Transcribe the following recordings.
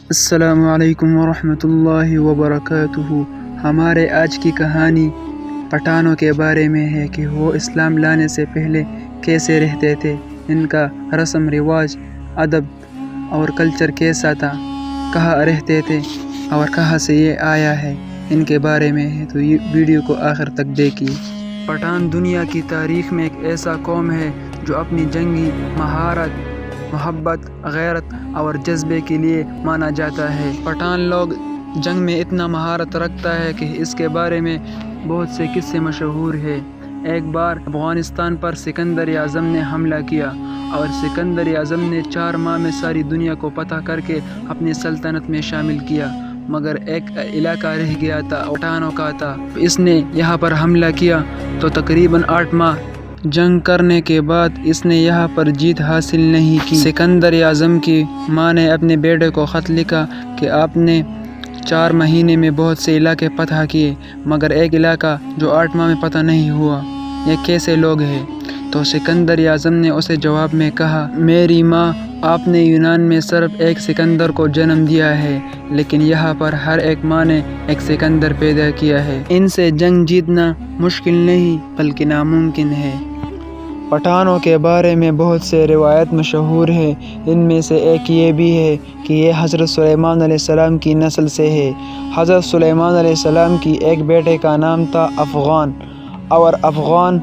السلام علیکم ورحمۃ اللہ وبرکاتہ۔ ہمارے آج کی کہانی پٹھانوں کے بارے میں ہے کہ وہ اسلام لانے سے پہلے کیسے رہتے تھے، ان کا رسم رواج، ادب اور کلچر کیسا تھا، کہاں رہتے تھے اور کہاں سے یہ آیا ہے، ان کے بارے میں ہے، تو یہ ویڈیو کو آخر تک دیکھیے۔ پٹھان دنیا کی تاریخ میں ایک ایسا قوم ہے جو اپنی جنگی مہارت، محبت، غیرت اور جذبے کے لیے مانا جاتا ہے۔ پٹھان لوگ جنگ میں اتنا مہارت رکھتا ہے کہ اس کے بارے میں بہت سے قصے مشہور ہیں۔ ایک بار افغانستان پر سکندر اعظم نے حملہ کیا اور سکندر اعظم نے 4 ماہ میں ساری دنیا کو فتح کر کے اپنی سلطنت میں شامل کیا، مگر ایک علاقہ رہ گیا تھا، پٹھانوں کا تھا۔ اس نے یہاں پر حملہ کیا تو تقریباً 8 ماہ جنگ کرنے کے بعد اس نے یہاں پر جیت حاصل نہیں کی۔ سکندر اعظم کی ماں نے اپنے بیٹے کو خط لکھا کہ آپ نے 4 مہینے میں بہت سے علاقے فتح کیے، مگر ایک علاقہ جو 8 ماہ میں فتح نہیں ہوا، یہ کیسے لوگ ہیں؟ تو سکندر اعظم نے اسے جواب میں کہا، میری ماں، آپ نے یونان میں صرف ایک سکندر کو جنم دیا ہے، لیکن یہاں پر ہر ایک ماں نے ایک سکندر پیدا کیا ہے۔ ان سے جنگ جیتنا مشکل نہیں بلکہ ناممکن ہے۔ پٹھانوں کے بارے میں بہت سے روایت مشہور ہیں، ان میں سے ایک یہ بھی ہے کہ یہ حضرت سلیمان علیہ السلام کی نسل سے ہے۔ حضرت سلیمان علیہ السلام کی ایک بیٹے کا نام تھا افغان، اور افغان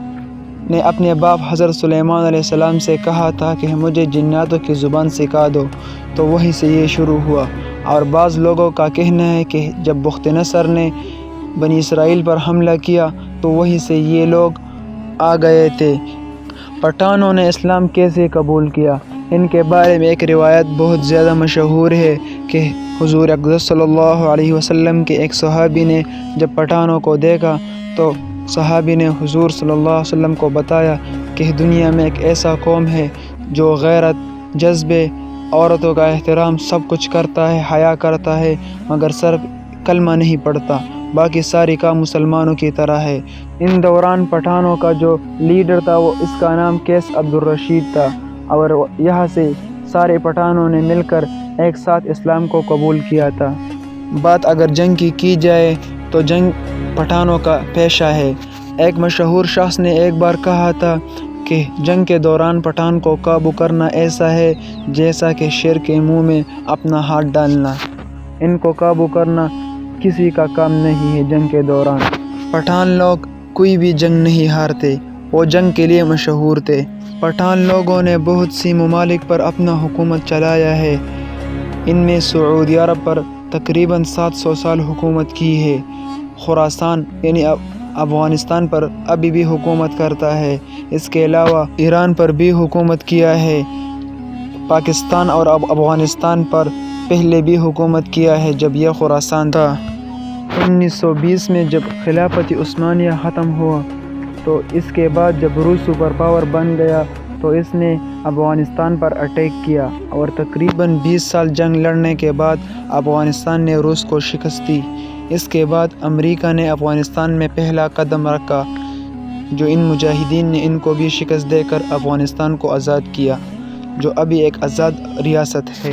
نے اپنے باپ حضرت سلیمان علیہ السلام سے کہا تھا کہ مجھے جناتوں کی زبان سکھا دو، تو وہیں سے یہ شروع ہوا۔ اور بعض لوگوں کا کہنا ہے کہ جب بخت نصر نے بنی اسرائیل پر حملہ کیا تو وہیں سے یہ لوگ آ گئے تھے۔ پٹھانوں نے اسلام کیسے قبول کیا؟ ان کے بارے میں ایک روایت بہت زیادہ مشہور ہے کہ حضور اقدس صلی اللہ علیہ وسلم کے ایک صحابی نے جب پٹھانوں کو دیکھا تو صحابی نے حضور صلی اللہ علیہ وسلم کو بتایا کہ دنیا میں ایک ایسا قوم ہے جو غیرت، جذبے، عورتوں کا احترام سب کچھ کرتا ہے، حیا کرتا ہے، مگر صرف کلمہ نہیں پڑھتا، باقی ساری کام مسلمانوں کی طرح ہے۔ ان دوران پٹھانوں کا جو لیڈر تھا اس کا نام قیس عبد الرشید تھا، اور یہاں سے سارے پٹھانوں نے مل کر ایک ساتھ اسلام کو قبول کیا تھا۔ بات اگر جنگ کی جائے تو جنگ پٹھانوں کا پیشہ ہے۔ ایک مشہور شخص نے ایک بار کہا تھا کہ جنگ کے دوران پٹھان کو قابو کرنا ایسا ہے جیسا کہ شیر کے منہ میں اپنا ہاتھ ڈالنا۔ ان کو قابو کرنا کسی کا کام نہیں ہے۔ جنگ کے دوران پٹھان لوگ کوئی بھی جنگ نہیں ہارتے، وہ جنگ کے لیے مشہور تھے۔ پٹھان لوگوں نے بہت سی ممالک پر اپنا حکومت چلایا ہے، ان میں سعودی عرب پر تقریباً 700 سال حکومت کی ہے۔ خراسان یعنی افغانستان پر ابھی بھی حکومت کرتا ہے۔ اس کے علاوہ ایران پر بھی حکومت کیا ہے۔ پاکستان اور افغانستان پر پہلے بھی حکومت کیا ہے جب یہ خراسان تھا۔ 1920 میں جب خلافت عثمانیہ ختم ہوا تو اس کے بعد جب روس سپر پاور بن گیا تو اس نے افغانستان پر اٹیک کیا، اور تقریباً 20 سال جنگ لڑنے کے بعد افغانستان نے روس کو شکست دی۔ اس کے بعد امریکہ نے افغانستان میں پہلا قدم رکھا، جو ان مجاہدین نے ان کو بھی شکست دے کر افغانستان کو آزاد کیا، جو ابھی ایک آزاد ریاست ہے۔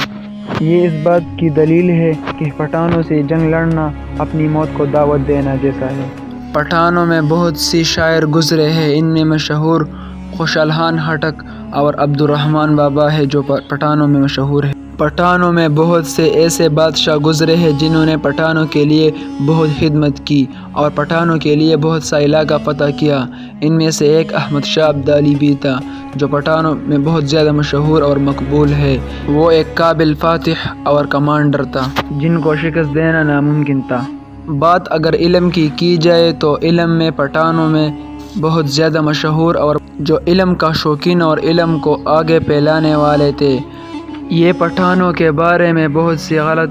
یہ اس بات کی دلیل ہے کہ پٹھانوں سے جنگ لڑنا اپنی موت کو دعوت دینا جیسا ہے۔ پٹھانوں میں بہت سی شاعر گزرے ہیں، ان میں مشہور خوشحال خان خٹک اور عبد الرحمن بابا ہے جو پٹھانوں میں مشہور ہے۔ پٹھانوں میں بہت سے ایسے بادشاہ گزرے ہیں جنہوں نے پٹھانوں کے لیے بہت خدمت کی اور پٹھانوں کے لیے بہت سا علاقہ فتح کیا۔ ان میں سے ایک احمد شاہ ابدالی بھی تھا جو پٹھانوں میں بہت زیادہ مشہور اور مقبول ہے۔ وہ ایک قابل فاتح اور کمانڈر تھا جن کو شکست دینا ناممکن تھا۔ بات اگر علم کی جائے تو علم میں پٹھانوں میں بہت زیادہ مشہور اور جو علم کا شوقین اور علم کو آگے پھیلانے والے تھے۔ یہ پٹھانوں کے بارے میں بہت سی غلط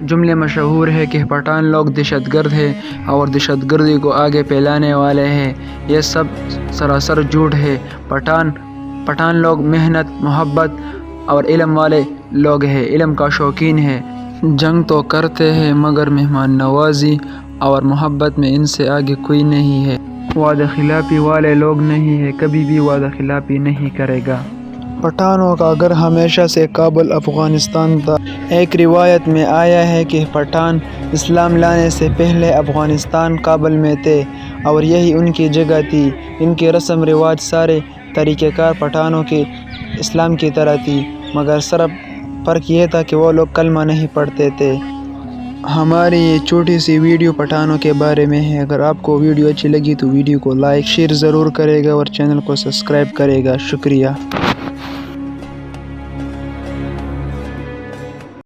جملے مشہور ہیں کہ پٹھان لوگ دہشت گرد ہیں اور دہشت گردی کو آگے پھیلانے والے ہیں، یہ سب سراسر جھوٹ ہے۔ پٹھان لوگ محنت، محبت اور علم والے لوگ ہیں، علم کا شوقین ہیں۔ جنگ تو کرتے ہیں مگر مہمان نوازی اور محبت میں ان سے آگے کوئی نہیں ہے۔ وعدہ خلافی والے لوگ نہیں ہیں، کبھی بھی وعدہ خلافی نہیں کرے گا۔ پٹھانوں کا گھر ہمیشہ سے کابل افغانستان تھا۔ ایک روایت میں آیا ہے کہ پٹھان اسلام لانے سے پہلے افغانستان کابل میں تھے اور یہی ان کی جگہ تھی۔ ان کے رسم رواج سارے طریقہ کار پٹھانوں کے اسلام کی طرح تھی، مگر صرف فرق یہ تھا کہ وہ لوگ کلمہ نہیں پڑھتے تھے۔ ہماری یہ چھوٹی سی ویڈیو پٹھانوں کے بارے میں ہے۔ اگر آپ کو ویڈیو اچھی لگی تو ویڈیو کو لائک شیئر ضرور کرے گا اور چینل کو سبسکرائب کرے گا۔ شکریہ۔